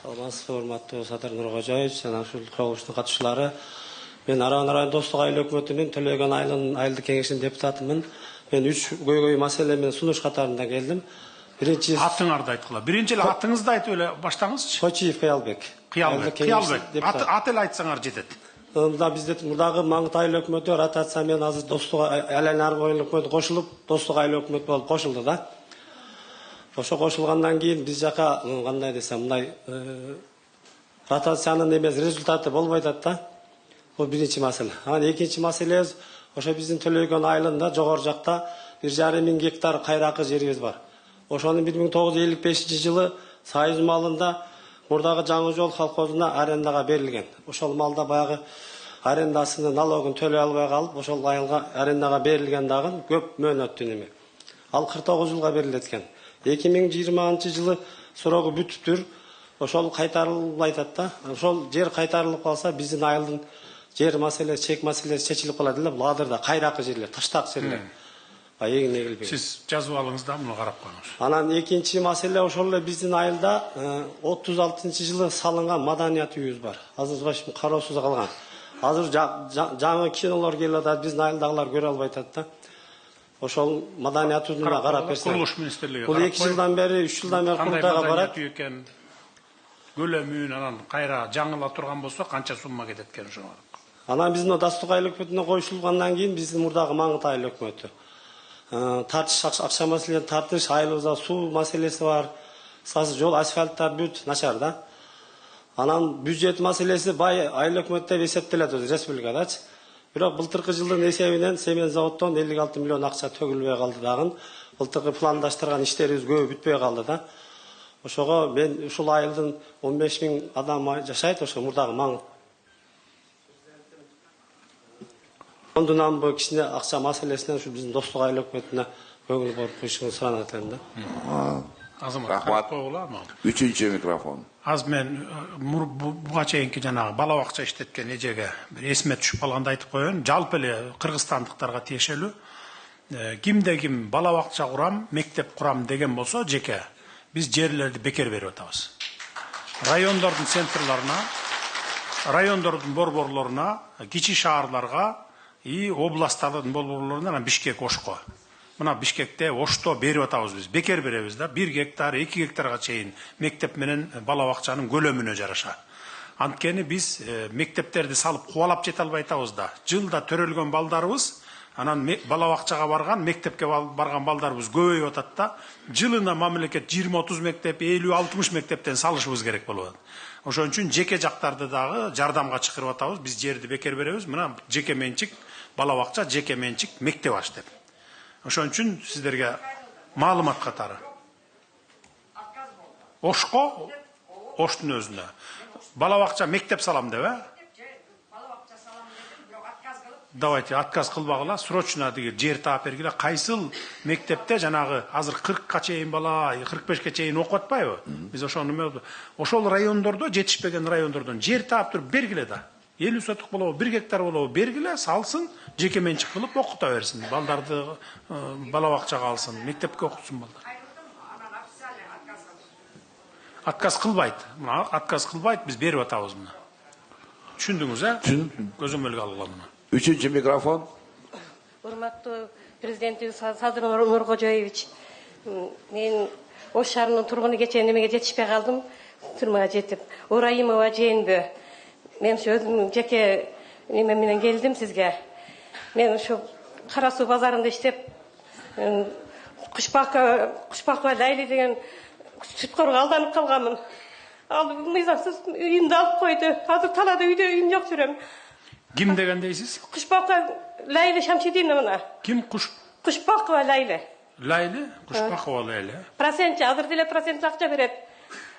Саламатсыз, урматтуу Садыр Нуркожоевич, жана ушул курулуштун катышуулары. Мен Араган район Достук айыл өкмөтүнүн Төлөгөн айылдык кеңешинин депутатымын. Мен 3 көйгөй маселе менен сунуш катарында келдим. Биринчи атыңарды айткыла. Биринчи эле атыңызды айтып эле баштаңызчы. Кочиев Кыялбек. Кыялбек. Ат эле айтсаңар жетет. Мында бизде мурдагы Маңгыт айыл өкмөтү ротация менен азыр Достук Айланар айыл өкмөтү кошулуп, Достук айыл өкмөтү болуп кошулду да. Ошо кошулгандан кийин биз жака кандай десем, мындай ротациянын эмес результаты болбой атат да. Бул биринчи маселе. Анан экинчи маселебиз ошо биздин Төлөгөн айылында жогору жакта 1,5 миң гектар кайракы жерибиз бар. Ошону 1955-жылы Союз малында мурдагы Жаңы жол колхозуна арендага берилген. Ошол малда баягы арендасыны налогун төлөй албай калып, ошол айылга арендага берилген дагы көп мөөнөттү неме. Ал 49 жылга берилет экен. 2020-жылы сурогу бүтүптүр. Ошол кайтарылбай атат да. Ошол жер кайтарылып калса биздин айылдын жер маселеси, чек маселеси чечилип калат эле. Бул адырда кайракы жерлер, таштак жерлер. Эгин эгилбеген. Сиз жазып алыңыз да, муну карап коюңуз. Анан экинчи маселе ошол эле биздин айылда 36-жылы салынган маданият үйүбүз бар. Азыр баш кароосуз калган. Азыр жаңы кинолор келип атат, биздин айылдагылар көрө албай атат да. Ошол маданият үйүнө карап берсе. Курулуш министрлиги. Бул 2 жылдан бери, 3 жылдан бери курултайга барат. Көлөмүн анан кайра жаңыла турган болсо канча сумма кетет экен ошого. Анан биздин Достук айыл өкмөтүнө коюшулгандан кийин биздин мурдагы Маңгыт айыл өкмөтү тартыш акча маселелери тартыш, айылыбызда суу маселеси бар. Сазы жол, асфальттар бүт начар да. Анан бюджет маселеси бай айыл өкмөттө эсептелет өзү республикадачы. Бирок былтыркы жылдын эсебинен Семен заводдон 56 миллион акча төгүлбөй калды дагы. Былтыркы пландаштырган иштерибиз көп бүтпөй калды да. Ошого мен ушул айылдын 15 миң адам жашайт, ошо мурдагы Маңгыт фондунан бул кичине акча маселесинен ушу биздин Достук айыл өкмөтүнө көңүл буруп коюшуңузду суранат элем да. Рахмат. Үчүнчү микрофон. Аз мен буга чейинки жанагы бала бакча иштеткен эжеге бир эсиме түшүп калганда айтып коеюн. Жалпы эле кыргызстандыктарга тиешелүү кимде ким бала бакча курам, мектеп курам деген болсо жеке биз жерлерди бекер берип атабыз. Райондордун центрларына, райондордун борборлоруна, кичи шаарларга и областтардын борборлоруна, анан Бишкек, Ошко. Мына Бишкекте, Ошто берип атабыз биз. Бекер беребиз да. 1 гектар, 2 гектарга чейин мектеп менен бала бакчанын көлөмүнө жараша. Анткени биз мектептерди салып кубалап жете албай атабыз да. Жылда төрөлгөн балдарыбыз, анан бала бакчага барган, мектепке барган балдарыбыз көбөйүп атат да. Жылына мамлекет 20-30 мектеп, 50-60 мектептен салышыбыз керек болуп атат. Ошон үчүн жеке жактарды дагы жардамга чакырып атабыз. Биз жерди бекер беребиз. Мына жеке менчик бала бакча, жеке менчик мектеп аш деп. Ошон үчүн сиздерге маалымат катары. Ошко, Оштун өзүнө. Бала бакча мектеп салам деп, Давайте отказ кылбагыла, срочно деген жер таап бергиле. Кайсыл мектепте жанагы азыр 40ка чейин бала, 45ке чейин окуп атпайбы? Биз ошол райондордо, жетишпеген райондордон жер таап туруп бергиле да. 50 сотук болобу, 1 гектар болобу бергиле, салсын, жеке менчик кылып окута берсин. Балдарды бала бакчага алсын, мектепке окутсун балдар. Отказ кылбайт. Мына отказ кылбайт, биз берип атабыз мына. Түшүндүңүз, көзөмөлгө алгыла мына. Üçüncü mikrofon. Урматтуу президентибиз Садыр Нуркожоевич, мен Ош шаарынын тургуну кечээ немеге жетишпей калдым, түрмөгө жетип. Ураимова Жээнбө. Мен өзүм жеке неме менен келдим сизге. Мен ушу Кара суу базарында иштеп, Кушпакова Лайли деген сүткөргө алданып калганмын. Ал мыйзамсыз үйүмдү алып койду. Азыр талаада үйдө үйүм жок жүрөм. Ким деген дейсиз? Кушпакова Лайли Шамшидиновна мына. Ким Кушпакова Лайли. Лайли? Кушпакова Лайли. Процентчи, азыр деле процент акча берет.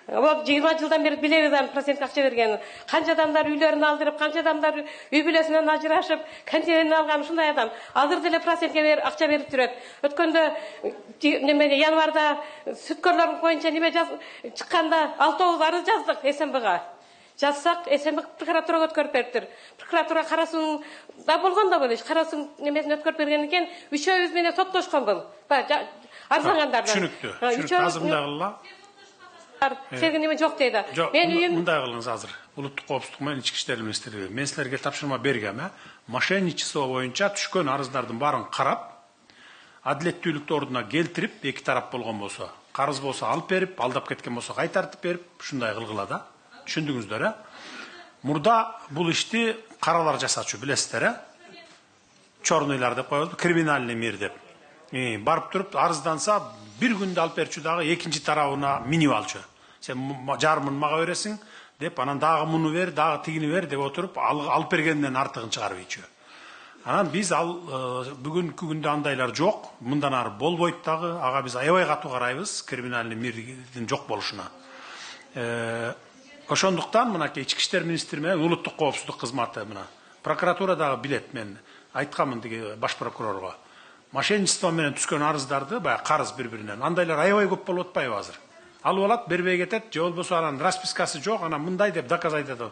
Вот 20 жылдан бери билебиз аны процент акча берген. Канча адамдар үйлөрүн алдырып, канча адамдар үй бүлөсүнөн ажырашып, контейнер алган ушундай адам. Азыр деле процентке акча берип жүрөт. Өткөндө неме январда сүткөрлөр боюнча неме чыкканда 6 арыз жаздык СМБга. Жазсак, СМБ прокуратурага өткөрүп бериптир. Прокуратура Кара суунун да болгон да болуш. Кара суунун немесин өткөрүп бергенден кийин үчөөбүз менен соттошкон бул. Арзангандардан. Түшүнүктүү. Азырдагыла. Sevgi neme жоқ дейді. Жоқ, Мен үйім мындай кылыңыз азыр. Улуттук коопсуздук менен ички иштер министрлиги. Мен силерге тапшырма бергем, мошенничество боюнча түшкөн арыздардын баарын карап, адилеттүүлүктү ордуна келтирип, эки тарап болгон болсо, карыз болсо алып берип, алдап кеткен болсо кайтартып берип, ушундай кылгыла да. Түшүндүңүздөр, Мурда бул ишти каралар жасачу, билесиздер, Чорныйлар деп коебуз, криминальный мир деп. Барып туруп арызданса, бир күндө алып берчү дагы экинчи тарабына минип алчу. Сен жарымын мага бересиң деп, анан дагы муну бер, дагы тигини бер деп отуруп, алып бергенден артыгын чыгарып ийчү. Анан биз бүгүнкү күндө андайлар жок, мындан ары болбойт дагы, ага биз аябай катуу карайбыз, криминальный мирдин жок болушуна. Ошондуктан мынакей ички иштер министри менен улуттук коопсуздук кызматы мына прокуратура дагы билет, мен айтканмын тиги баш прокурорго. Мошенничество менен түшкөн арыздарды, баягы карыз бири-биринен, андайлар аябай көп болуп атпайбы азыр? Алып алат, бербей кетет, же болбосо анан распискасы жок, анан мындай деп доказать этет.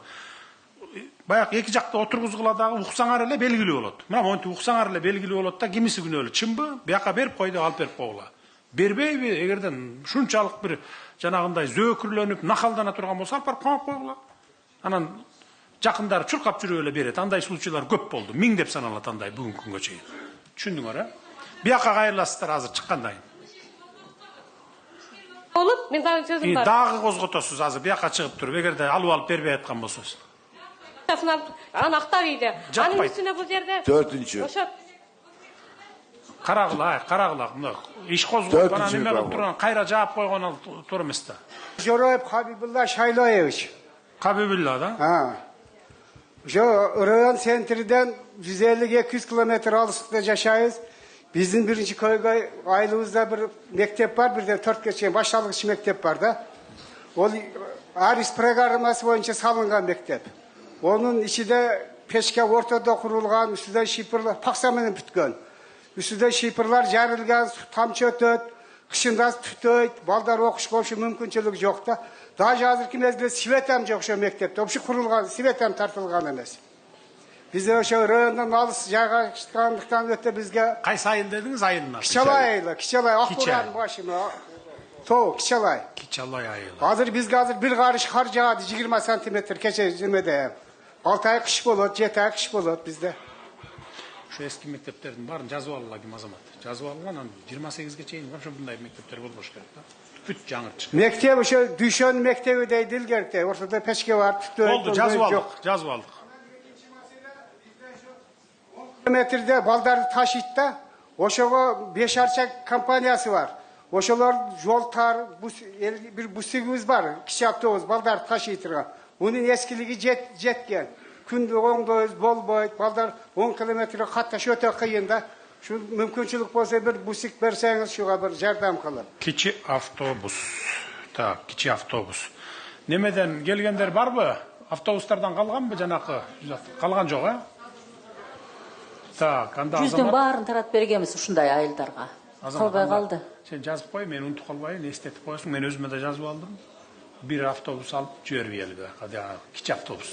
Баягы эки жакта отургузгула дагы уксаңар эле белгилүү болот. Мына монтип уксаңар эле белгилүү болот да, кимиси күнөөлүү, чынбы? Бияка берип кой деп алып берип койгула. Бербейби? Эгерден шунчалык бир жанагындай зөөкүрлөнүп, нахалдана турган болсо алып барып камап койгула. Анан жакындары чуркап жүрүп эле берет. Андай случайлар көп болду. Миңдеп саналат андай бүгүнкү күнгө чейин. Түшүндүңөр, Бияка кайрыласыздар азыр чыккандай. Olup, men dagы сөзüm бар. Дагы козготосуз азыр бияка чыгып туруп, эгерде алып бербей аткан болсоңуз. Аны актап ийди. Анын үстүнө бул жерде. Dördüncü. Ошо Карагыла, мына иш козгоп анан эме кылып турган, кайра жаап койгон ал туура эмес да. Жороев Хабибулла Шайлоевич. Кабибулла да? Район центрден 150-200 километр алыстыкта жашайбыз. Биздин биринчи көйгөй айылыбызда бир мектеп бар, бирден 4ке чейин башталгыч мектеп бар да. Ол Арис программасы боюнча салынган мектеп. Онун ичинде печке ортодо курулган, үстүдөн шипырлар пакса менен бүткөн. Үстүдө шипырлар жарылган, тамчы өтөт, кышында түтөйт, балдар окушко ошо мүмкүнчүлүк жок да. Даже азыркы мезгилде светам жок ошо мектепте. Вообще курулган, светам тартылган эмес. Биз ошо райондон алыс жайгашкандыктан өтө бизге Кайсы айыл дедиңиз, айылына? Кичалай, Акбуран башына. Кичалай. Кичалай айылы. Азыр бизге бир карыш кар жаады 20 сантиметр кече жемеде. 6 ай кыш болот, 7 ай кыш болот бизде. Şu eski mekteplerden bарын жазып алгыла ким азамат. Жазып алган, анан 28ге чейин вообще мындай мектептер болбош керек да. Бүт жаңырт чыгат. Мектеп ошо Дүшөн мектеби дейт илгеркте. Ортодо печке бар, түтө. Болду, жазып алдык. Метрде балдарды ташыйт да. Ошого 5 арча компаниясы бар. Ошолор жолтар, бир бусигибиз бар, кичи автобус балдарды ташый турган. Унун эскилиги жеткен. Күндө оңдойбуз болбойт, балдар 10 километр катташ өтө кыйын да. Şu мүмкүнчүлүк болсо бир бусик берсеңиз, шуга бир жардам кылып. Кичи автобус. Так, кичи автобус. Немеден келгендер барбы? Автобустардан калганбы жанакы? Калган жок, Так, анда Жүздөн баарын таратып бергенбиз ушундай айылдарга. Калбай калды. Сен жазып кой, мен унутуп калбайын, эстетип коесуң. Мен өзүмө да жазып алдым. Бир автобус алып жибербейли да. Кичи автобус.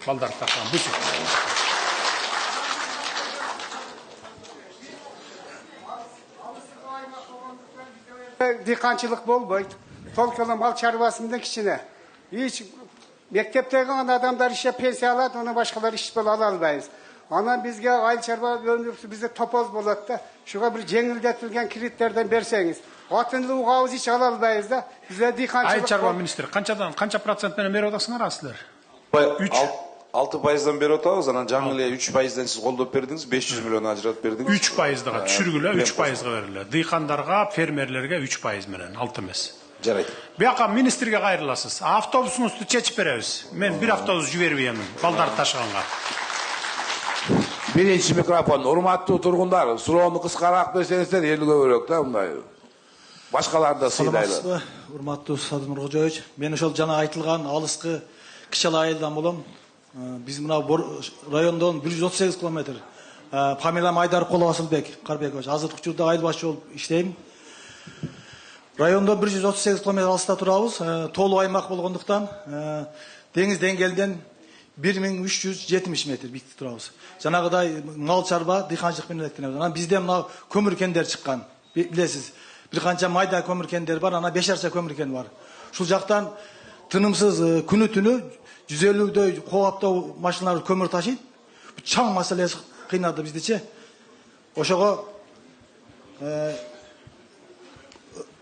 Балдар таккан бусик. Дыйканчылык болбойт. Толкола мал чарбасында кичине. Hiç мектептеги адамдар иштеп пенсия алат, аны башкалар иштеп ала албайбыз. Анан бизге айыл чарба өндүрүшү бизде топоз болот да. Шуга бир жеңилдетилген кредиттерден берсеңиз. Атынлы угабыз ич ала албайбыз да. Бизде дыйканчылык. Айыл чарба министри канча процент менен берип атасыңар силер? 6%dan beri otağız, anan жаңы эле 3%dan siz колдоп бердиңиз, 500 миллион ажыратып бердиңиз. 3%га түшүргүлө, 3%га бериле. Дыйкандарга, фермерлерге 3% менен, 6 эмес. Жарайт. Бияка министрге кайрыласыз. Автобусуңузду чечип беребиз. Мен бир автобус жибербейм балдарды ташыганга. Birinci mikrofon. Urmatlı turgunlar. Suronu kıskarak bersenizdер, eli көбүрөөк да мындай. Башкаларды да сыйлайлы. Саламатсызбы, урматтуу Садыр Нуркожоевич. Мен ошол жана айтылган алыскы Кичалай айылдан болом. Биз мына райондон 138 километр. Фамилиям Айдаркулов Асылбек Карбекович. Азыркы учурда айыл башчы болуп иштейм. Райондо 138 километр алыста турабыз. Толуу аймак болгондуктан деңиз деңгээлден 1370 метр биктик турабыз. Жанагыдай мал чарба, дыйканчылык менен электенебиз. Анан бизде мына көмүр кендер чыккан. Билесиз, бир канча майда көмүр кендер бар, анан 5 арча көмүр кен бар. Ушул жактан тынымсыз күнү түнү 150 кооптоо машиналар көмүр ташыйт. Чаң маселеси кыйнады биздичи. Ошого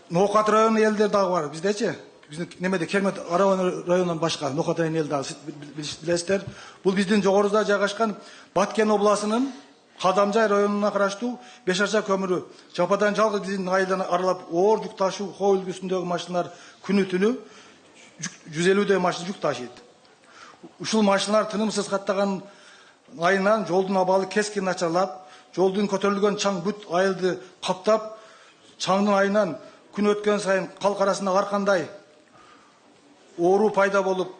Нокат району элдер дагы бар биздечи. Биздин немеде Кермет районунан башка Нокат району эл дагы билесиздер. Бул биздин жогоруда жайгашкан Баткен областынын Кадамжай районуна караштуу Бешарча көмүрү. Жападан жалгыз биздин айылдан аралап оор жүк ташуу хоо үлгүсүндөгү машиналар күнү түнү 150 машина жүк ташыйт. Ушул машиналар тынымсыз каттаган айынан жолдун абалы кескин начарлап, жолдун көтөрүлгөн чаң бүт айылды каптап, чаңдын айынан күн өткөн сайын калк арасында ар кандай оору пайда болуп,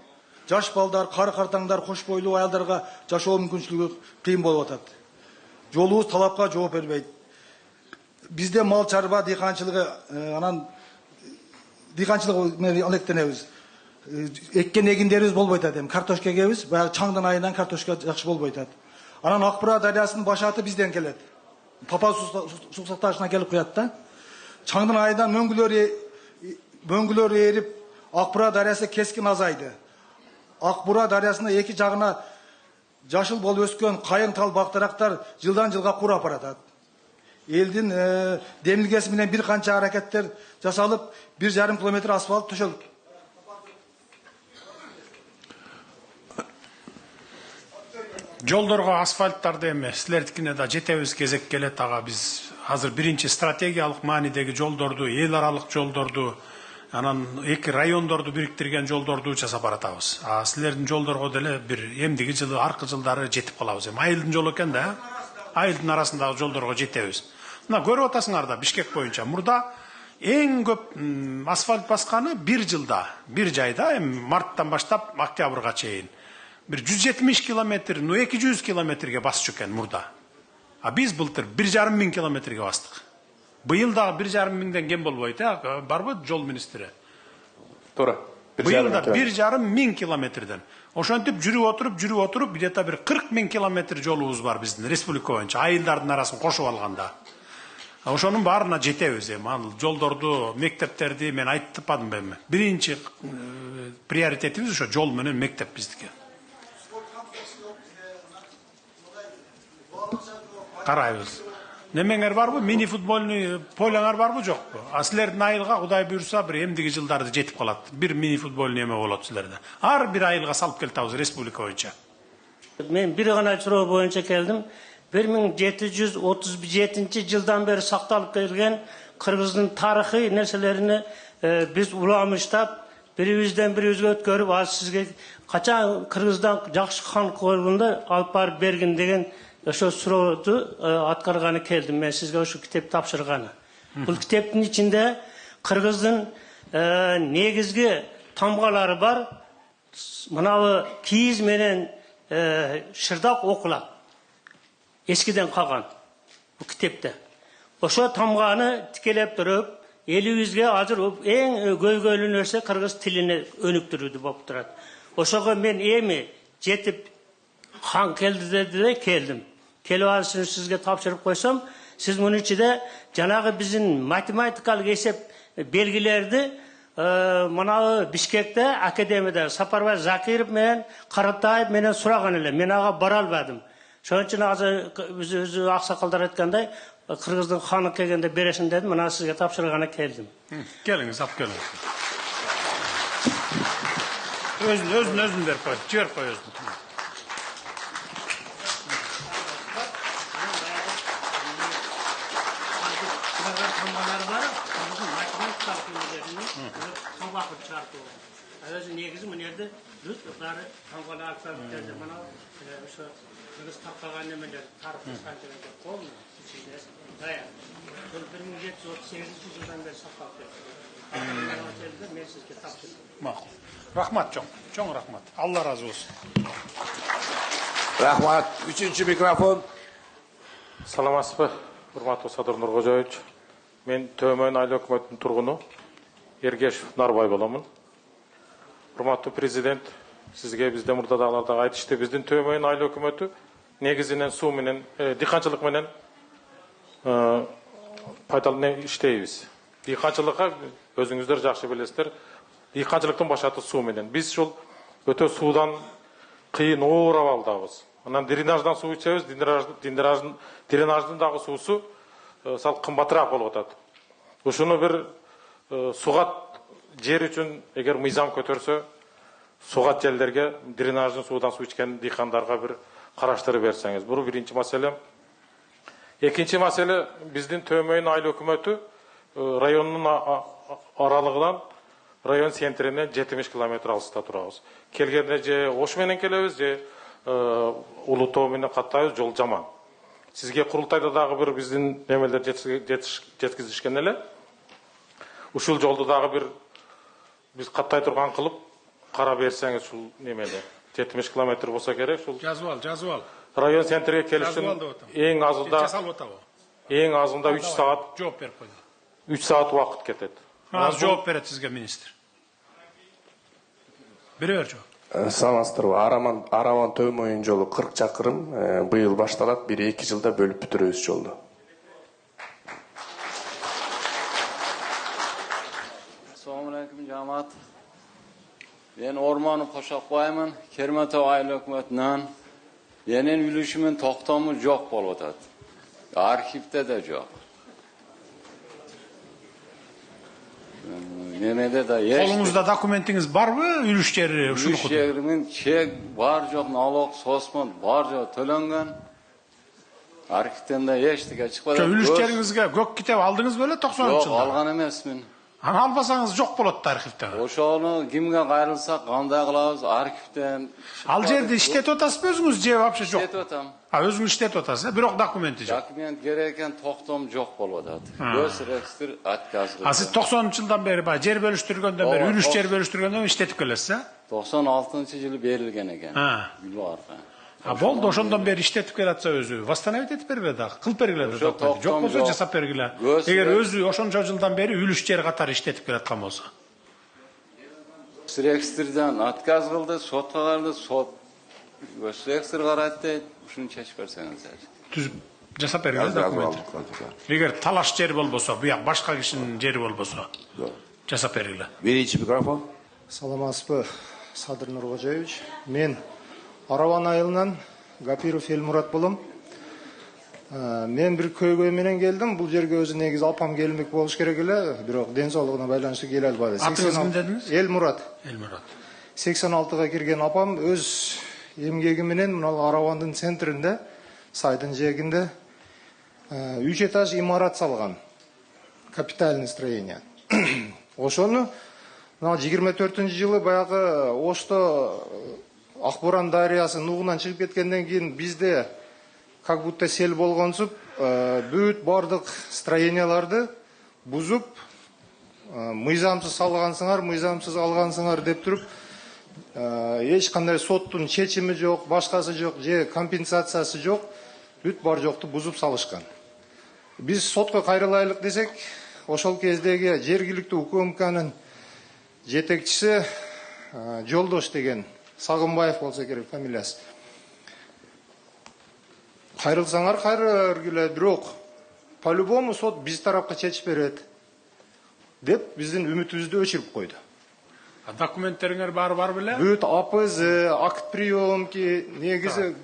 жаш балдар, кары картаңдар, кош бойлуу аялдарга жашоо мүмкүнчүлүгү кыйын болуп атат. Жолубуз талапка жооп бербейт. Бизде мал чарба дыйканчылыгы, анан дыйканчылык менен алектенебиз. Эккен эгиндерибиз болбойт атат. Картошка эгебиз, баягы чаңдын айынан картошка жакшы болбойт атат. Анан Акбура дарыясынын башаты бизден келет. Папа суу сакташынан келип куят да. Чаңдын айынан мөңгүлөр эрип, Акбура дарыясы кескин азайды. Акбура дарыясына эки жагына жашыл болуп өскөн кайың тал бактарактар жылдан жылга курап баратат. Элдин демилгеси менен бир канча аракеттер жасалып, 1,5 километр асфальт төшөлүп. Жолдорго асфальттарды эме силердикине да жетебиз кезек келет ага. Биз азыр биринчи стратегиялык маанидеги жолдорду, эл аралык жолдорду, анан эки райондорду бириктирген жолдорду жасап баратабыз. Силердин жолдорго деле бир эмдиги жылы, аркы жылдары жетип калабыз. Айылдын жолу экен да, айылдын арасындагы жолдорго жетебиз. Мына көрүп атасыңар да, Бишкек боюнча мурда эң көп асфальт басканы бир жылда, бир жайда, марттан баштап октябрга чейин. Bir 170 kilometr, 200 kilometrге басчу экен мурда. Биз былтыр 1,5 kilometrге бастык. Быйыл дагы 1,5 миңден кем болбойт, барбы жол министри? Туура. Быйыл да 1,5 kilometrден. Ошентип жүрүп отуруп, где-то bir 40 000 kilometr жолубуз бар биздин республика боюнча, айылдардын арасын кошуп алганда. Ошонун баарына жетебиз эми. Ал жолдорду, мектептерди мен айтпадым эми. Биринчи приоритетибиз ошо жол менен мектеп биздики. Карайбыз. Немеңер барбы? Мини футбольный поляңар барбы, жокпу? Силердин айылга Кудай буйрса бир эмдиги жылдарды жетип калат. Бир мини футбольный эме болот силерде. Ар бир айылга салып келтабыз республика боюнча. Мен бир гана суроо боюнча келдим. 1737 жылдан бери сакталып келген Кыргыздын тарыхый нерселерини биз уламыштап, бирибизден бирибизге өткөрүп, ал сизге качан Кыргыздан жакшы хан койгонда алып барып бергин деген ошо сурооду аткарганы келдим. Мен сизге ошо китеп тапшырганы. Бул китептин ичинде Кыргыздын негизги тамгалары бар. Мынабы кийиз менен шырдак окулат. Eskiden kalgan bu kitapta. Oşo tamgаны тикелеп туруп, элибизге азыр эң көйгөйлүү нерсе кыргыз тилине өнүктүрүүдү болуп турат. Ошого мен эми жетип хан келди dedi келдим. Келип алышын сизге тапшырып койсом, сиз мунун ичинде жанагы биздин математикалык эсеп белгилерди мына Бишкекте академияда Сапарбай Закиров менен Каратаев менен сураган эле. Мен ага бара албадым. Şonun için özü aksakaldar etkende Kırgız'ın hanı kelgende beresin dedim. Bana sizge tapşırgana geldim. Geliniz, ap geliniz. Özün der koy. Ciğer koy özün. Özü negizim bu nerede? Rütbukları tamgalı alfabetlerinde bana şu Kırgız tapkagan nemeler tarifli sancalarında kolmu içinde dayan. Bunu 1738 yıldan beri saklap yapıyor. Men sizge tapşırdım. Makul. Rahmat çok rahmat. Allah razı olsun. Rahmat. Üçüncü mikrofon. Саламатсызбы, урматтуу Садыр Нуркожоевич. Мен Төмөн айыл өкмөтүнүн тургуну Эргешев Нарбай боломун. Урматтуу президент, сизге бизде мурдадагылар да айтышты, биздин Төмөн айыл өкмөтү негизинен суу менен, дыйканчылык менен пайдаланып иштейбиз. Дыйканчылыкка өзүңүздөр жакшы билесиздер, Дыйканчылыктын башаты суу менен. Биз ушул өтө суудан кыйын оор абалдабыз. Анан дренаждан суу ичебиз, дренаждын дагы суусу сал кымбатыраак болуп атат. Ушуну бир сугат жер үчүн эгер мыйзам көтөрсө, сугат жерлерге дренаждын суудан суу ичкен дыйкандарга бир караштырып берсеңиз. Бул биринчи маселе. Экинчи маселе, биздин Төмөн айыл өкмөтү райондун аралыгынан район центрине 70 километр алыста турабыз. Келгенде же Ош менен келебиз, же Улуу Тоо менен каттайбыз, жол жаман. Сизге курултайда дагы бир биздин немелер жеткизишкен эле. Ушул жолду дагы бир биз каттай турган кылып кара берсеңиз ушул немелер. 70 километр болсо керек, ушул жазып ал. Район центриге келиш үчүн эң азында 3 саат жооп берип койду. 3 саат убакыт кетет. Азыр жооп берет сизге министр. Бере бер жооп. Саламатсыздарбы? Араван Төмөн жолу 40 чакырым быйыл башталат, 1-2 жылда бөлүп бүтүрөбүз жолду. Assalamu alaikum jamaat. Ben Ormanov Qo'shaqboyman, Kermatov ayыл hökümetinden benim ülüşümün toxtamı yok bolup atat. Arxivde de yok. Nemede de yeşti. Kolunuzda dokumentiniz var mı? Ülüş yeri, Ülüş yerimin çek var yok, nalog, sosman var yok tölengen. Arxivden de yeşti çıkmadı. Ülüş yerinizge gök kitap aldınız böyle 90 Yok, yılda. algan emasmin. Hani albasanız yok boladı arxivde. Oşoğunu kimge gayrılsak, qanday qılabız arxivden. Al yerde işlet otasız mı özünüz je vapşe yok? İşlet otam. Ha özünüz işlet otasız, birok dokumenti yok. Dokument gereken toxtam yok bolup atat. Göz register atkazıldı. Ha siz 90 yıldan beri yer bölüştürgönden beri, ülüş yer bölüştürgönden işletip kelesiz ha? 96-yılı berilgen eken. Ha. Gülü arka. Ha boldu oşondan beri işletip kelatsa özü. Vastanevet etip bergile da, kılıp bergile da dokumenti. Yok bolsa jasap bergile. Eğer özü oşonca yıldan beri ülüş yer katар işletip kelatkan bolsa. Registerden atkaz kıldı, sot kalardı, sot. Göz register karatdı, şunu çeşip verseniz. Tüzüp jasap bergile dokumenti. Eğer talaş yeri bolbosa, bu yak başka kişinin yeri bolbosa. Jasap bergile. Birinci mikrofon. Саламатсызбы, Садыр Нуркожоевич. Мен Араван айылынан Гапиров Элмурат болом. Мен бир көйгөй менен келдим. Бул жерге өзү негизи апам келмек болуш керек эле, бирок ден соолугуна байланыштуу келе албады. Атыңыз ким дедиңиз? Элмурат. Элмурат. 86-га кирген апам өз эмгеги менен мына Аравандын центринде, сайдын жээгинде 3 этаж имарат салган. Капитальный строение. Ошону 24-жылы баягы Ошто Акборан дарыясы нугунан чыгып кеткенден кийин бизде как будто сел болгонсуп, бүт бардык строенияларды бузуп, мыйзамсыз салгансыңар, мыйзамсыз алгансыңар деп туруп, эч кандай соттун чечими жок, башкасы жок, же компенсациясы жок, бүт бар жокту бузуп салышкан. Биз сотко кайрылайлык десек, ошол кездеги жергиликтүү УКМКнын жетекчиси Жолдош деген Сагынбаев болса керек фамилиясы. Кайрылсаңар кайрылгиле, бирок по-любому сот биз тарапка чечип берет деп биздин үмүтүбүздү өчүрүп койду. Документтериңер бар беле? Бүт АПЗ, акт приемки, негизи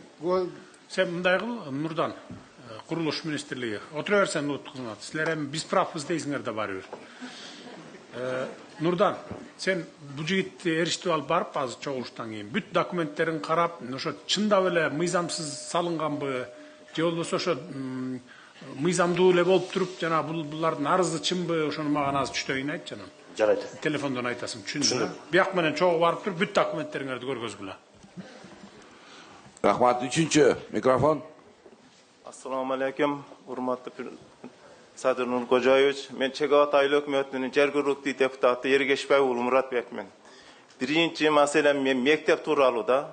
Sen мындай кыл, Нурдан, Курулуш министрлиги. Отура берсең Нут кызмат. Силер эми биз правбыз дейсиңер да баары бир. Нурдан, sen bu жигитти эриштип алып барып азыр чогулуштан кийин бүт документтерин карап, ошо чындап эле мыйзамсыз салынганбы, же болбосо ошо мыйзамдуу эле болуп туруп, жана булардын арызы чынбы, ошону мага азыр түштөн кийин айтчы анан. Жарайт. Телефондон айтасың, түшүндүм. Бияк менен чогуу барып туруп бүт документтериңерди көргөзгүлө. Рахмат. Üçüncü mikrofon. Assalamu alaikum. Hurmatly Sadır Nurkojayevich, men Çegavat ayıl hökümetinin jergilükli deputatı Ergeşbay ulu Murat Bekmen. Birinci maselem men mektep turalı da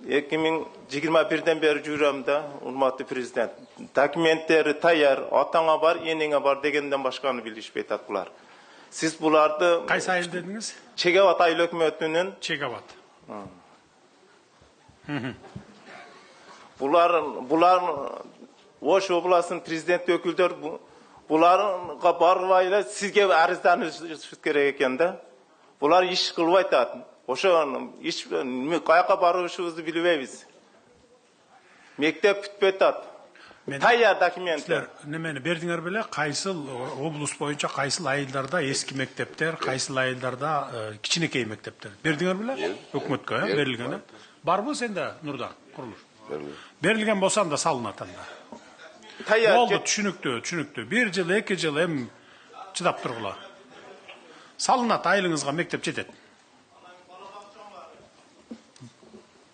2021'den beri jüramda hurmatly prezident. Dokumentleri tayar, atanga bar, enenge bar degenden başkanı bilişpeyt attılar. Siz bulardı Kaysi ayıl dediniz? Çegavat ayıl hökümetinin Çegavat. Buların Oş oblasının prezident öküldür bularga barbayla sizge arızdanış gerek ekan da. Bular iş kılıp aytat. Oşo iş kayaka barışыбызды bilbeybiz. Mektep бүтpötat. Tayyar dokumentler. Немени бердиңер беле, кайсыл облус боюнча кайсыл айылдарда эски мектептер, кайсыл айылдарда кичинекей мектептер. Бердиңер беле? Өкмөткө берилген. Барбы сенде Нурдан курулуш? Берилген болса анда салынат анда. Болду, түшүнүктүү. 1 жыл, 2 жыл эми чыдап тургула. Салынат, айылыңызга мектеп жетет.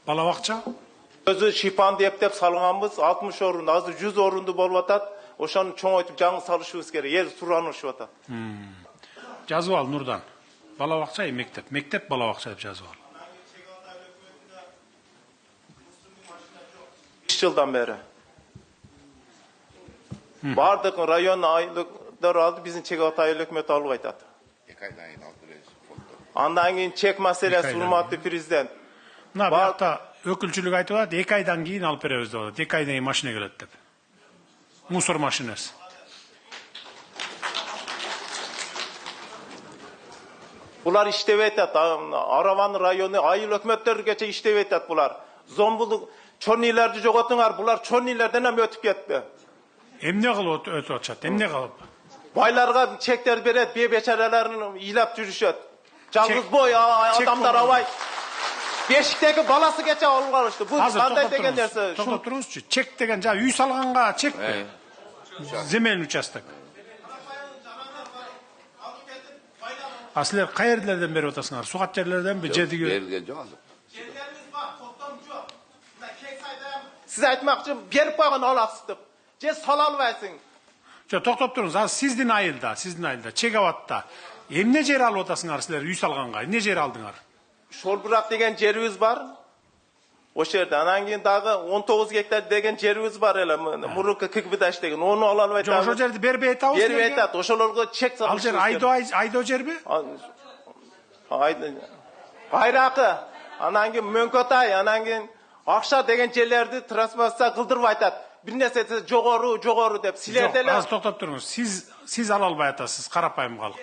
Бала бакча? Өзü şipan деп салганбыз, 60 орун, азыр 100 орунду болуп атат. Ошону чоңойтуп жаңы салышыбыз керек. Эл суранышып атат. Жазып ал Нурдан. Бала бакча мектеп, мектеп бала бакча деп жазып ал. 3 жылдан бери. Бардык район айылдар алды, биздин Чегат айыл өкмөтү алып айтат. 2 айдан кийин алып беребиз. Андан кийин чек маселеси, урматтуу президент. Мына бакта өкүлчүлүк айтып атат, 2 айдан кийин алып беребиз деп атат. 2 айдан кийин машина келет деп. Мусор машинасы. Булар иштебей атат. Араван району айыл өкмөттөргөчө иштебей атат булар. Зомбулук чорнийлерди жоготуңар, булар чорнийлерден эми өтүп кетти. Эмне кылып өтүп атышат? Эмне кылып? Байларга чектер берет, бечараларын ыйлап жүрүшөт. Жалгыз бой адамдар абай. Бешиктеги баласы кече алып алышты. Бул кандай деген нерсе? Токтоп туруңузчу. Чек деген жа үй салганга чек. Земельный участок. Силер кайерлерден берип атасыңар? Сугат жерлерденби, жедиги? Берилген жок азыр. Жерлерimiz бар, токтом жок. Мына кесайда сиз айтмакчы берип койгон аласыз деп. Же сала албайсың. Жо, токтоп туруңуз. Азыр сиздин айылда, Чегаватта эмне жер алып атасыңар силер үй салганга? Эмне жер алдыңар? Шолбурак деген жерибиз бар. Ошол жерде анан кийин дагы 19 гектар деген жерибиз бар эле. Мурунку Кыгбыдаш деген. Ону ала албайт. Ошол жерди бербей атабыз. Бербей атат. Ошолорго чек салып. Ал жер айдоо жерби? Байракы. Анан кийин Мөңкөтай, анан кийин Акша деген жерлерди трансформация кылдырып айтат. Бир нерсе жогору деп. Силерде эле. Аз токтоп туруңуз. Сиз ала албай атасыз, карапайым калк.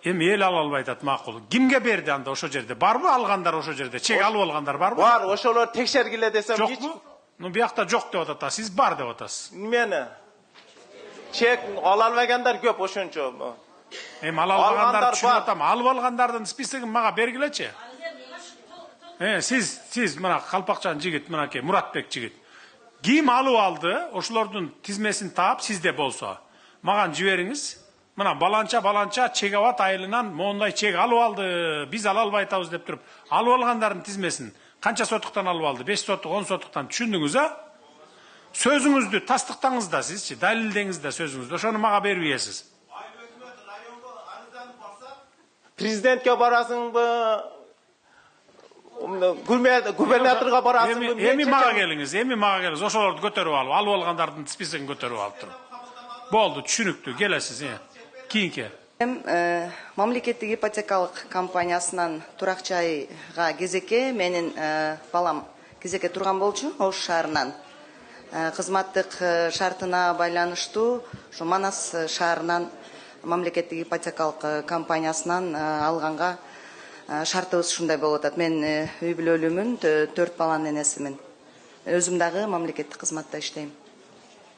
Эми эл ала албай атат, макул. Кимге берди анда ошол жерде? Барбы алгандар ошол жерде? Чек алып алгандар барбы? Бар, ошолор текшергиле десем жок. Жокпу? Ну биякта жок деп атат, сиз бар деп атасыз. Мени чек ала албагандар көп ошончо. Эми ала алгандар түшүнүп атам. Алып алгандардын списогун мага бергилечи. Сиз мына Калпакчан жигит, мынакей Муратбек жигит. Ким алып алды? Ошолордун тизмесин таап сизде болсо, маган жибериңиз. Мына баланча Чегават айылынан моундай чек алып алды, биз ала албай атабыз деп туруп, алып алгандардын тизмесин канча сотуктан алып алды? 5 сотук, 10 сотуктан түшүндүңүз, а? Сөзүңүздү тастыктаңыз да сизчи, далилдеңиз да сөзүңүздү. Ошону мага берип ийесиз. Президентке барасыңбы? Губернаторга барасыңбы? Эми мага келиңиз, ошолорду көтөрүп алып алгандардын списогун көтөрүп алып туруп. Болду, түшүнүктүү, келесиз, кийинки. Мамлекеттик ипотекалык компаниясынан Туракчайга кезекке менин балам кезекке турган болчу, Ош шаарынан. Кызматтык шартына байланыштуу ушу Манас шаарынан мамлекеттик ипотекалык компаниясынан алганга шартыбыз ушундай болуп атат. Мен үй бүлөлүүмүн, 4 баланын энесимин. Өзүм дагы мамлекеттик кызматта иштейм.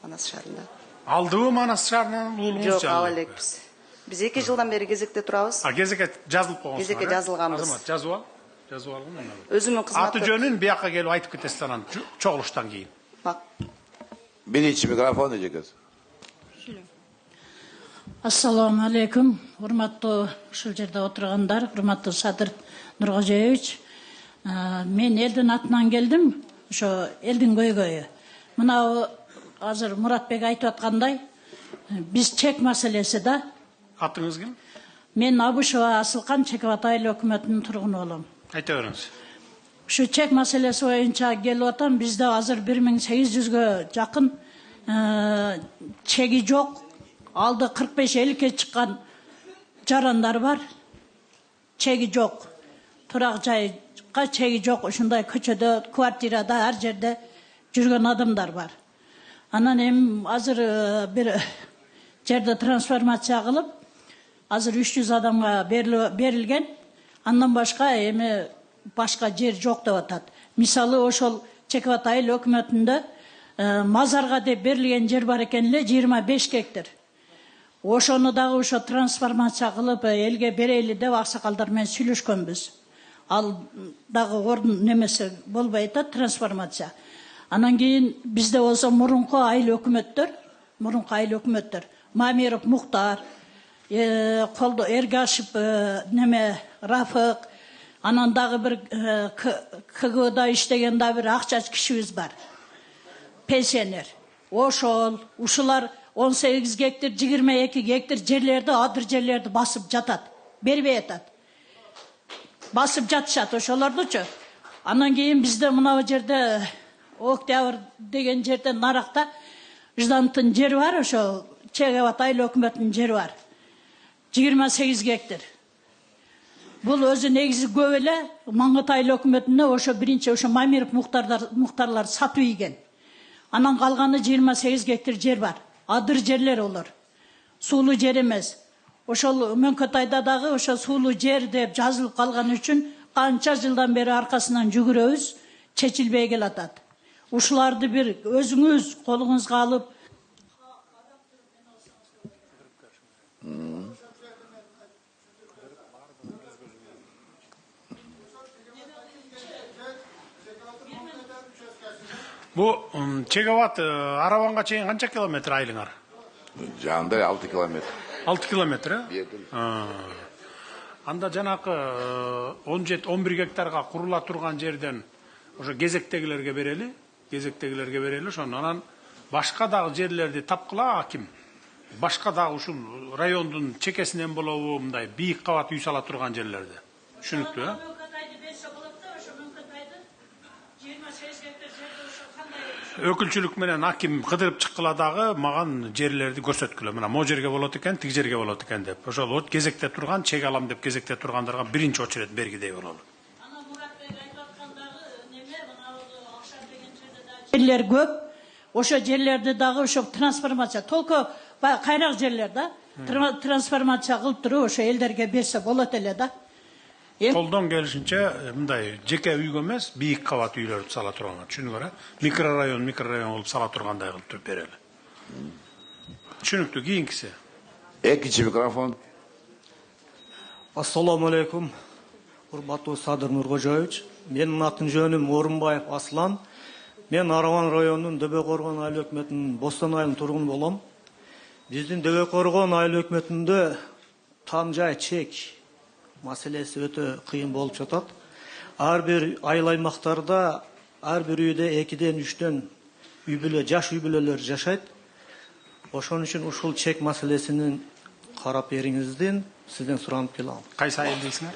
Манас шаарында. Алдыбы Манас шаарынан уулуңуз? Жок, ала элекпиз. Биз 2 жылдан бери кезекте турабыз. Кезекке жазылып койгонсуңар? Кезекке жазылганбыз. Азамат, жазып ал. Өзүмүн кызматы. Аты жөнүн бияка келип айтып кетесиз анан чогулуштан кийин. Биринчи микрофон эжекез. Ассаламу алейкум. Урматтуу ушул жерде отургандар, урматтуу Садыр Нуркожоевич. Мен элдин атынан келдим. Ошо элдин көйгөйү. Мына азыр Муратбек айтып аткандай, биз чек маселеси да. Атыңыз ким? Мен Абышева Асылкан, Чегават айыл өкмөтүнүн тургуну болом. Айта бериңиз. Ушу чек маселеси боюнча келип атам. Бизде азыр 1800гө жакын чеги жок. Алды 45-50ке чыккан жарандар бар. Чеги жок. Турак жайга чеги жок. Ушундай көчөдө, квартирада, ар жерде жүргөн адамдар бар. Анан эми азыр бир жерде трансформация кылып, азыр 300 адамга берилген. Andan başka başka жер жоқ деп атат. Мисалы ошол Чекеват айыл өкмөтүндө мазарга деп берилген жер бар экен эле 25 гектар. Ошону дагы ошо трансформация кылып элге берели деп аксакалдар менен сүйлөшкөнбүз. Ал дагы ордун немесе болбой атат трансформация. Анан кийин бизде болсо мурунку айыл өкмөттөр, Мамиров Мухтар, колдо Эргашев Рафык, анан дагы бир КГБда иштеген да бир акчач кишибиз бар. Пенсионер. Ушулар 18 гектар, 22 гектар жерлерди, адыр жерлерди басып жатат. Бербей атат. Басып жатышат ошолордучу. Анан кийин бизде мына жерде Октябрь деген жерде наракта Жданттын жери бар, ошо Чекеват айыл өкмөтүнүн жери бар. 28 гектар. Бул өзү негизи көп эле Маңгыт айыл өкмөтүнө ошо биринчи ошо Мамиров Мухтарлар сатып ийген. Анан калганы 28 гектар жер бар. Адыр жерлер олар. Суулуу жер эмес. Ошол Мөңкөтайда дагы ошо суулуу жер деп жазылып калган үчүн канча жылдан бери аркасынан жүгүрөбүз, чечилбей келатат. Ушуларды бир өзүңүз колуңузга алып Бу Чекеват Араванга чейин канча километр айылыңар? Жанында 6 километр. 6 километр, Анда жанакы 17-11 гектарга курула турган жерден ошо кезектегилерге берели, ошону анан башка дагы жерлерди тапкыла ким? Башка дагы ушул райондун чекесинен болобу, мындай бийик кабат үй сала турган жерлерди. Түшүнүктүү, Өкүлчүлүк менен аким кыдырып чыккыла дагы маган жерлерди көрсөткүлө. Мына мо жерге болот экен, тиг жерге болот экен деп. Ошол кезекте турган, чек алам деп кезекте тургандарга биринчи очередь бергидей бололу. Жерлер көп. Ошо жерлерди дагы ошо трансформация, толку кайрак жерлер да. Трансформация кылып туруп ошо элдерге берсе болот эле да. Колдон келишинче мындай жеке үйгө эмес, бийик кабат үйлөрдү сала турган. Түшүнүңөр, микрорайон кылып сала тургандай кылып туруп берели. Түшүнүктүү, кийинкиси. Экинчи микрофон. Ассаламу алейкум. Урматтуу Садыр Нуркожоевич. Менин атын жөнүм Орунбаев Аслан. Мен Араван районунун Дөбө-Коргон айыл өкмөтүнүн Бостон айылынын тургуну болом. Биздин Дөбө-Коргон айыл өкмөтүндө там жай чек маселеси өтө кыйын болуп жатат. Ар бир айыл аймактарда ар бир үйдө 2-3 үй бүлө, жаш үй бүлөлөр жашайт. Ошон үчүн ушул чек маселесин карап бериңизден сизден суранып келем. Кайсы айыл дейсиңер?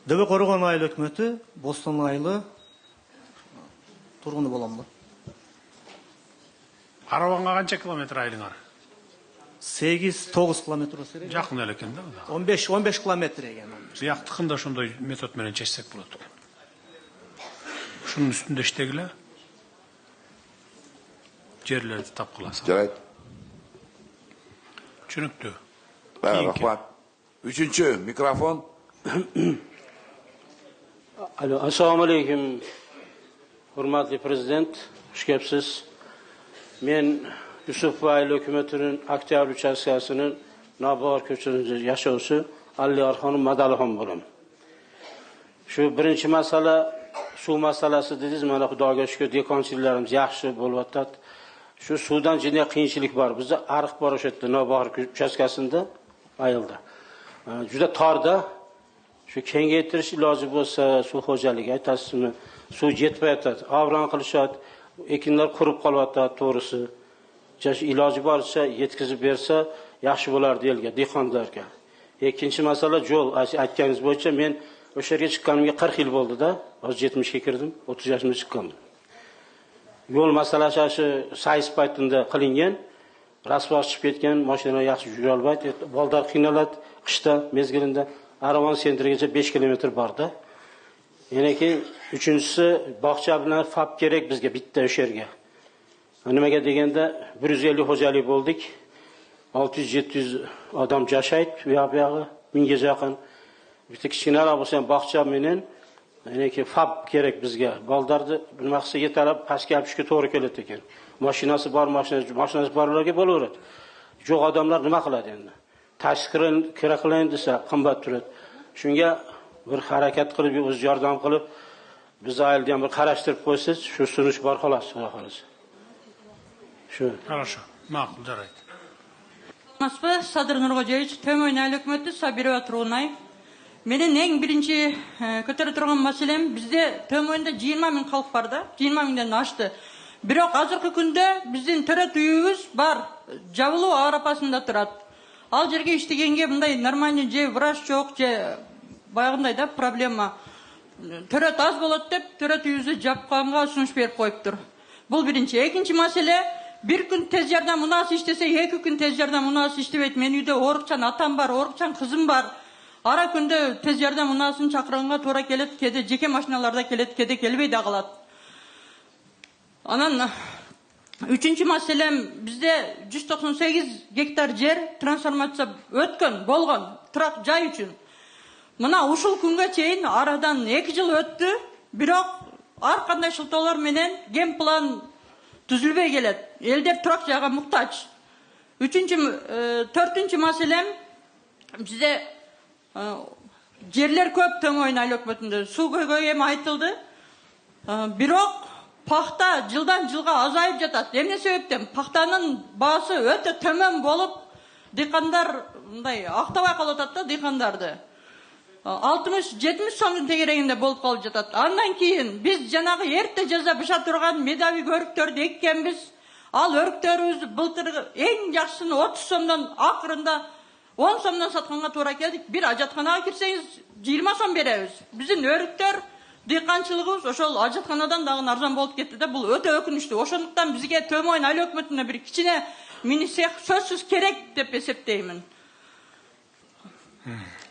Дөбө-Коргон айыл өкмөтү, Бостон айылы тургуну болом. Араванга канча километр айылыңар? 8-9 километр болсо керек. Жакын эле экен да. 15 километр экен. Бияктыкын да ошондой метод менен чечсек болот экен. Ушунун үстүндө иштегиле. Жерлерди тапкыласа. Жарайт. Түшүнүктүү. Рахмат. Үчүнчү микрофон. Алло, ассаламу алейкум. Hurmatly prezident, hoş geldiniz. Men Yusuf Bayıl hükümetinin Oktyabr uchastkasının Nabor köçünün yaşausu Ali Arxonun Madalıxon bolam. Şu birinci masala suv masalasi dediniz, mana Xudoga shukr dekonchilarimiz yaxshi bo'lyapti. Şu suvdan jine qiyinchilik bor. Bizda ariq bor o'sha yerda Nabor uchastkasida ayildi. Juda torda shu kengaytirish iloji bo'lsa suv xo'jaligi aytasizmi? Suv yetmayapti. Avron qilishadi. Ekinlar qurib qolyapti to'g'risi. Iloji boricha yetkazib bersa yaxshi bo'lardi elga, dehqonlarga. Ikkinchi masala yo'l. Aytganingiz bo'yicha men o'sha yerga chiqqanimga 40 yil bo'ldi-da. Hozir 70 ga kirdim, 30 yoshimda chiqqanman. Yo'l masalasi shu sayis paytida qilingan. Rasvo chiqib ketgan, mashina yaxshi yura olmaydi. Boldar qiynaladi qishda, mezgilida. Aravon sentrigacha 5 kilometr borda. Yana keyin uchinchisi bog'cha bilan fab kerak bizga bitta o'sha yerga. Nimaga deganda 150 xo'jalik bo'ldik. 600-700 odam yashaydi, bu yog'i 1000 ga yaqin. bitta kichkinaroq bo'lsa ham bog'cha menen ki fab kerak bizga. Baldarni nimasi yetarab pastga olib tushishga to'g'ri keladi ekan. Mashinasi bor, mashinasi borlarga bo'laveradi. Yo'q odamlar nima qiladi endi? Tashqi kira qilayin desa qimmat turadi. Shunga bir harakat qilib, o'z yordam qilib, biz oilda ham bir qarashtirib qo'ysangiz, shu sunish bor xolos, xudo xolasa. Shu. Хорошо. Ma'qul, jaraydi. Aspa Sadir Nurg'o'jaevich, Tömoyn aile hukumati Sabirova Turg'unay. Mening eng birinchi ko'tarib turgan masalam bizda Tömoynda 20 ming xalq bor da, 20 mingdan oshdi. Biroq hozirgi kunda bizning to'rat uyimiz bor, Javlu arapasida turadi. Al yerga ishlaganga bunday нормальный je vrach yo'q, je bayağınday da problema. To'rat az bo'ladi deb, to'rat uyimizni jabqonga sunish berib qo'yibdir. Bu birinchi. Ikkinchi masala, bir kun tez yordam munosib ishlasa, 2 kun tez yordam munosib ishlaydi. Men uyda o'riqchan atam bor, o'riqchan qizim bor. Ara kunda tez yordam munosibini chaqirganga to'g'ri keladi, kede jeke mashinalarda keladi, kede kelmaydi qoladi. Anan üçüncü masalem bizde 198 gektar yer transformatsiya o'tgan, bo'lgan, turak joy uchun. Mana ушул kunga чейин aradan 2 yıl o'tdi, biroq har qanday shiltolar menen gen plan tuzilbey keladi. Elder turak joyga muhtoj. Dördüncü masalem bizde yerler ko'p Tömoyn aile hukumatında. Su koygoy hem aytıldı. Biroq paxta жылдан жылга azayıp жатат. Эмне себептен? Paxtanın baası öte төмөн болуp, дыйкандар мындай актабай калып атат да дыйкандарды. 60-70 сомдун тегерегинде болуп калып жатат. Андан кийин биз жанагы эрте жаза быша турган медави өрүктөрдү эккенбиз. Ал өрүктөрүбүздү былтыр эң жакшысын 30 сомдон акырында 10 сомдон сатканга туура келдик. Bir ажатканага кирсеңиз 20 сом беребиз. Биздин өрүктөр дыйканчылыгыбыз ошол ажатканадан дагы арзан болуп кетти да, бул өтө өкүнүчтүү. Ошондуктан бизге Tömoyn аile өкмөтүнө бир кичине мини цех сөзсүз керек деп эсептеймин.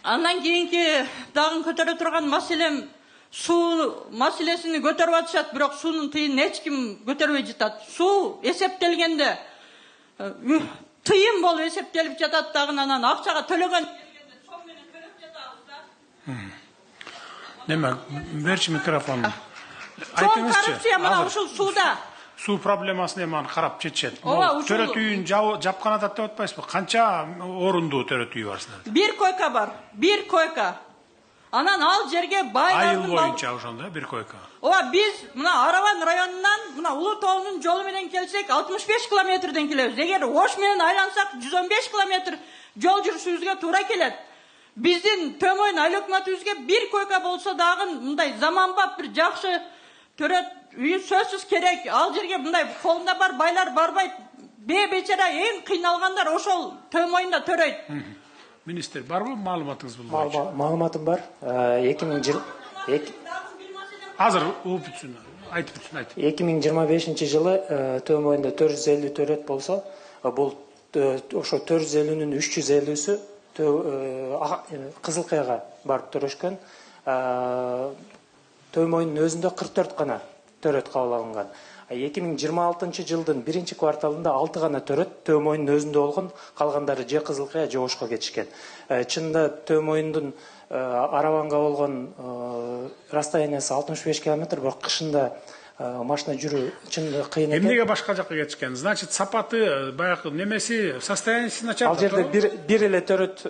Андан кийинки дагы көтөрө турган маселем суу маселесini көтөрүп атышат, бирок суунун тыйынын эч ким көтөрбөй жатат. Суу эсептелгенде тыйын болуп эсептелип жатат дагы, анан акчага төлөгөн сом менен төлөп жатабыз да. Demek, verçi mikrofonu. Son korrupsiya mana ушул сууда. Su problemasını hemen karap çetçet. Ova, Töret uyun japkanada da ötmez mi? Kança orundu töret uyu var sizlerde? Bir koyka var. Bir koyka. Anan al jerge baylardım. Ayıl boyunca ошондо bir koyka. Ova biz mına Aravan rayonundan mına Ulu Toğlu'nun yolu menen gelsek 65 kilometreden kelebиз. Eğer Oş menen aylansak 115 kilometr yol жүрүшүбүзгө туура келет. Биздин Tömoyn aile hukumatыбызга bir koyka bolsa dagы мындай заманбап bir жакшы төрөт үйүн сөзсүз керек. Ал жерге мындай колунда бар байлар барбайт. Бечара эң кыйналгандар ошол Tömoynда төрөйт. Министр барбы маалыматыңыз бул? Маалыматым бар. 2000 Азыр уп үчүн айтып үчүн айт. 2025-жылы Tömoynда 450 төрөт болсо, бул ошо 450-нин 350-сү Кызылкаяга барып төрөшкөн. Tömoynун өзүндө 44 гана төрөт кабыл алынган. 2026-жылдын 1-кварталында 6 гана төрөт Tömoynун өзүндө болгон, калгандары же Кызылкая же Ошко кетишкен. Чынында Tömoyндун Араванга болгон расстояниясы 65 километр, бирок кышында машина жүрүү чынында кыйын экен. Эмнеге башка жакка кетишкен? Значит, сапаты, баягы немеси, состояниясы начар. Ал жерде бир эле төрөт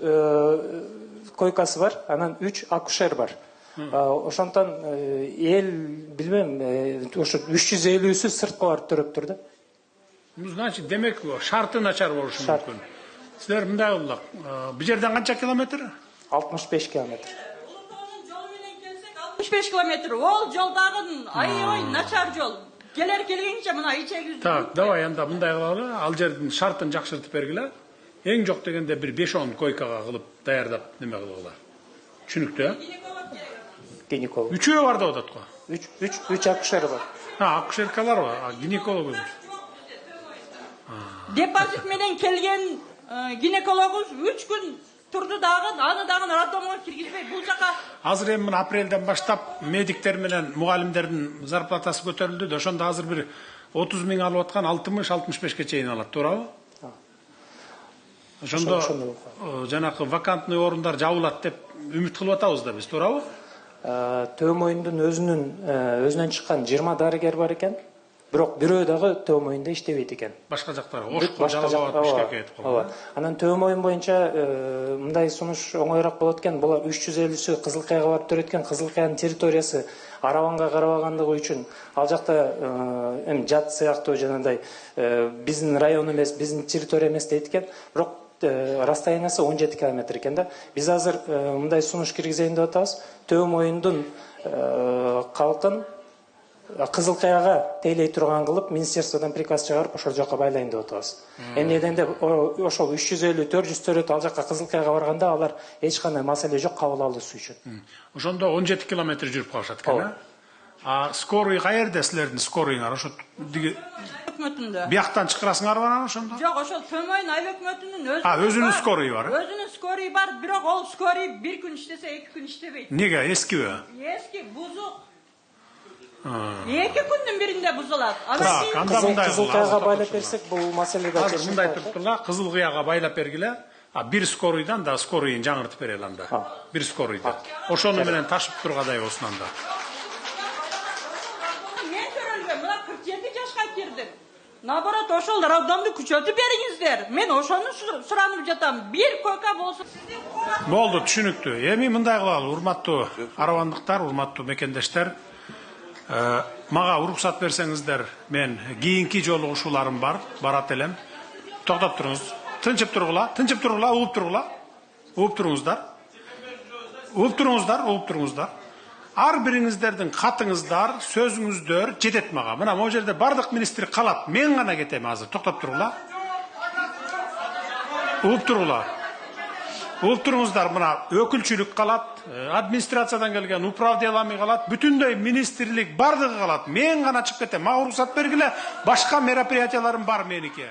койкасы бар, анан 3 акушер бар. Ошондон эл билбем, ошо 350-сү сыртка барып төрөптүр да. Значит, демек шарты начар болушу мүмкүн. Силер мындай кылдык. Бул жерден канча километр? 65 километр. 65 километр. Ол жолдагы аябай начар жол. Келер келгенче мына ичеги. Так, давай анда мындай кылалы. Ал жердин шартын жакшыртып бергиле. Эң жок дегенде бир 5-10 койкага кылып даярдап неме кылгыла. Түшүнүктүү? Гинеколог. Үчөө бар деп атат го. 3 акушер бар. Акушеркалар бар, гинеколог. Депозит менен келген гинекологубуз 3 күн турду дагы, аны дагы роддомго киргизбей бул жака. Азыр эми мына апрелден баштап медиктер менен мугалимдердин зарплатасы көтөрүлдү. Ошондо азыр бир 30 миң алып аткан 60-65ке чейин алат, туурабы? Ошондо жанакы вакантный орундар жабылат деп үмүт кылып атабыз да биз, туурабы? Төмөйүндүн өзүнөн чыккан 20 дарыгер бар экен. Бирок бирөө дагы Төмөйүндө иштебейт экен. Башка жактарга, Ошко, Жалал Абад, Бишкекке кетип калган. Анан Төмөйүн боюнча мындай сунуш оңоюраак болот экен. Булар 350сү Кызыл Каяга барып төрөт экен. Кызыл Каянын территориясы Араванга карабагандыгы үчүн ал жакта эми жат сыяктуу жанагындай биздин район эмес, биздин территория эмес дейт экен. Бирок расстояниясы 17 километр экен да. Биз азыр мындай сунуш киргизейин деп атабыз. Төмөйүндүн калкын Кызыл Каяга тейлей турган кылып, министерстводон приказ чыгарып, ошол жака байлайын деп атабыз. Эмнеден де ошол 350-400 төрөт ал жака Кызыл Каяга барганда алар эч кандай маселе жок кабыл алуусу үчүн. Ошондо 17 километр жүрүп калышат экен, а скорый каерде силердин скорыйыңар? Ошо Өкмөтүндө. Бияктан чакырасыңарбы анан ошондо? Жок, ошол Төмөйүн айыл өкмөтүнүн өзүнүн скорый бар. Өзүнүн скорый бар, бирок ол скорый бир күн иштесе, 2 күн иштебейт. Неге? Эскиби? Эски, бузук. 2 күндүн биринде бузулат. Кызыл Каяга байлап берсек, бул маселеде азыр мындай туруптурла, Кызыл Каяга байлап бергиле. Бир скорыйдан да скорыйын жаңыртып берели анда. Бир скорыйды. Ошону менен ташып тургадай болсун анда. Мен көрөлгөм, мына 47 жашка кирдим. Наоборот, ошол роддомду күчөтүп бериңиздер. Мен ошону суранып жатам. Бир койка болсун. Болду, түшүнүктүү. Эми мындай кылалы, урматтуу аравандыктар, урматтуу мекендештер. Мага уруксат берсеңиздер, мен кийинки жолугушууларым бар, барат элем. Токтоп туруңуз. Тынчып тургула, угуп тургула. Угуп туруңуздар. Угуп туруңуздар. Ар бириңиздердин катыңыздар, сөзүңүздөр жетет мага. Мына могу жерде бардык министр калат. Мен гана кетем азыр. Токтоп тургула. Угуп туруңуздар, мына өкүлчүлүк калат, администрациядан келген управделами калат, бүтүндөй министрлик бардыгы калат. Мен гана чыгып кетем. Мага уруксат бергиле, башка мероприятияларым бар меники.